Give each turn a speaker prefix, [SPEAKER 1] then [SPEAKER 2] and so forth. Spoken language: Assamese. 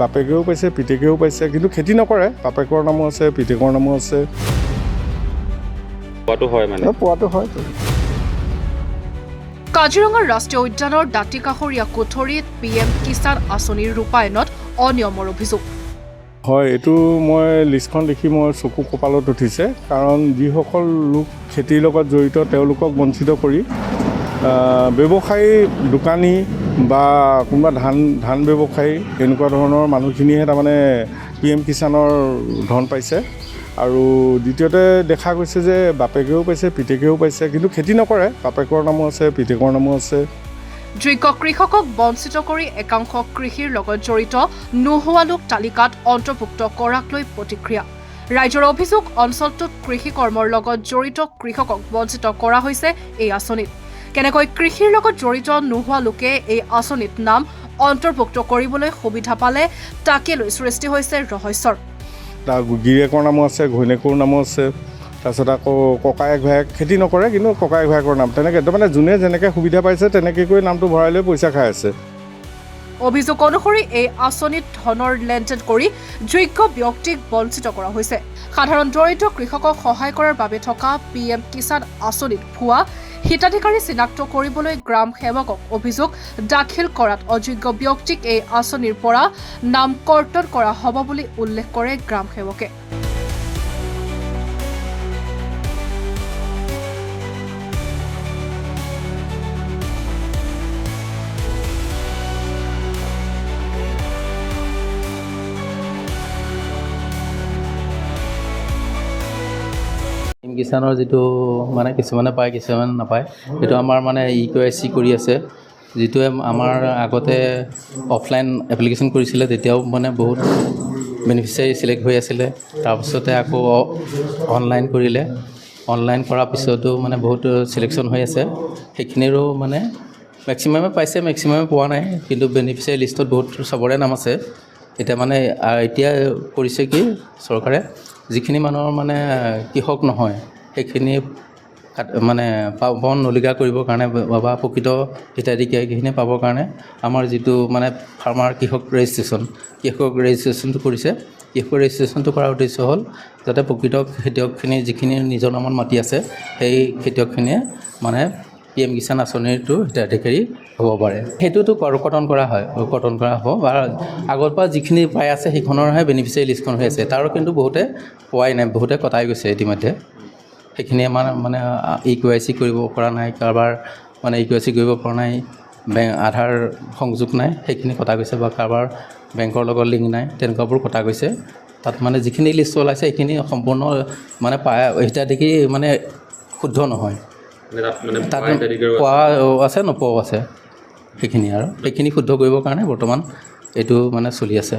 [SPEAKER 1] বাপেকেও পাইছে পিতেকেও পাইছে, কিন্তু খেতি নকৰে। বাপেকৰ নামো আছে, পিতেকৰ নামো আছে।
[SPEAKER 2] পোৱাটো হয়।
[SPEAKER 3] কাজিৰঙা ৰাষ্ট্ৰীয় উদ্যানৰ দাঁতিকাষৰীয়া কোঠৰীত PM কিষাণ আঁচনিৰ ৰূপায়ণত অনিয়মৰ অভিযোগ
[SPEAKER 1] হয়। এইটো মই লিষ্টখন দেখি মই চকু কপালত উঠিছে, কাৰণ যিসকল লোক খেতিৰ লগত জড়িত তেওঁলোকক বঞ্চিত কৰি ব্যৱসায়ী, দোকানী বা কোনোবা ধান ব্যৱসায়ী এনেকুৱা ধৰণৰ মানুহখিনিয়ে তাৰমানে PM কিষাণৰ ধন পাইছে। আৰু দ্বিতীয়তে দেখা গৈছে যে বাপেকেও পাইছে পিতেকেও পাইছে, কিন্তু খেতি নকৰে। বাপেকৰ নামো আছে, পিতেকৰ নামো আছে।
[SPEAKER 3] যোগ্য কৃষকক বঞ্চিত কৰি একাংশ কৃষিৰ লগত জড়িত নোহোৱা লোক তালিকাত অন্তৰ্ভুক্ত কৰাক লৈ প্ৰতিক্ৰিয়া। ৰাইজৰ অভিযোগ, অঞ্চলটোত কৃষি কৰ্মৰ লগত জড়িত কৃষকক বঞ্চিত কৰা হৈছে এই আঁচনিত। কেনেকৈ কৃষিৰ লগত জড়িত নোহোৱা লোকে এই আঁচনিত নাম অন্তৰ্ভুক্ত কৰিবলৈ সুবিধা পালে তাকে লৈ সৃষ্টি হৈছে ৰহস্যৰ।
[SPEAKER 1] তাৰ গিৰিয়েকৰ নামো আছে, ঘৈণীয়েকৰ নামো আছে। তাৰপিছত আকৌ ককায়েক ভায়েক খেতি নকৰে, কিন্তু ককায়েক ভায়েকৰ নাম তেনেকৈ তাৰমানে যোনে যেনেকৈ সুবিধা পাইছে তেনেকৈ কৰি নামটো ভৰাই লৈ পইচা খাই আছে।
[SPEAKER 3] অভিযোগ অনুসৰি এই আঁচনিত ধনৰ লেনদেন কৰি যোগ্য ব্যক্তিক বঞ্চিত কৰা হৈছে। সাধাৰণ দৰিদ্ৰ কৃষকক সহায় কৰাৰ বাবে থকা PM কিষাণ আঁচনিত ভুৱা হিতাধিকাৰী চিনাক্ত কৰিবলৈ গ্ৰাম সেৱকক অভিযোগ দাখিল কৰাত অযোগ্য ব্যক্তিক এই আঁচনিৰ পৰা নাম কৰ্তন কৰা হ'ব বুলি উল্লেখ কৰে গ্ৰাম সেৱকে।
[SPEAKER 4] কিষাণৰ যিটো মানে কিছুমানে পায় কিছুমানে নাপায়, সেইটো আমাৰ মানে EKYC কৰি আছে, যিটোৱে আমাৰ আগতে অফলাইন এপ্লিকেশ্যন কৰিছিলে, তেতিয়াও মানে বহুত বেনিফিচিয়াৰী চিলেক্ট হৈ আছিলে। তাৰপিছতে আকৌ অনলাইন কৰিলে, অনলাইন কৰাৰ পিছতো মানে বহুত চিলেকশ্যন হৈ আছে। সেইখিনিৰো মানে মেক্সিমামে পাইছে, মেক্সিমামে পোৱা নাই, কিন্তু বেনিফিচিয়াৰী লিষ্টত বহুত চবৰে নাম আছে। এতিয়া মানে এতিয়া কৰিছে কি চৰকাৰে, যিখিনি মানুহৰ মানে কৃষক নহয় সেইখিনি মানে পাব নলিগা কৰিবৰ কাৰণে বা প্ৰকৃত হিতাধিকাৰীখিনি পাবৰ কাৰণে আমাৰ যিটো মানে ফাৰ্মাৰ কৃষক ৰেজিষ্ট্ৰেশ্যনটো কৰিছে। কৃষক ৰেজিষ্ট্ৰেশ্যনটো কৰাৰ উদ্দেশ্য হ'ল যাতে প্ৰকৃত খেতিয়কখিনি যিখিনি নিজৰ নামত মাটি আছে সেই খেতিয়কখিনিয়ে মানে PM কিষাণ আঁচনিৰটো হিতাধিকাৰী হ'ব পাৰে। সেইটোতো কৰ্তন কৰা হ'ব বা আগৰ পৰা যিখিনি পাই আছে সেইখনৰহে বেনিফিচিয়াৰী লিষ্টখন হৈ আছে। তাৰো কিন্তু বহুতে পোৱাই নাই, বহুতে কটাই গৈছে ইতিমধ্যে। সেইখিনি আমাৰ মানে EKYC কৰিব পৰা নাই, কাৰোবাৰ মানে EKYC কৰিব পৰা নাই, আধাৰ সংযোগ নাই, সেইখিনি কটা গৈছে, বা কাৰোবাৰ বেংকৰ লগত লিংক নাই, তেনেকুৱাবোৰ কটা গৈছে। তাত মানে যিখিনি লিষ্ট ওলাইছে সেইখিনি সম্পূৰ্ণ মানে হিতাধিকাৰী মানে শুদ্ধ নহয়। তাত পোৱা আছে, নোপোৱাও আছে। সেইখিনি শুদ্ধ কৰিবৰ কাৰণে বৰ্তমান এইটো মানে চলি আছে।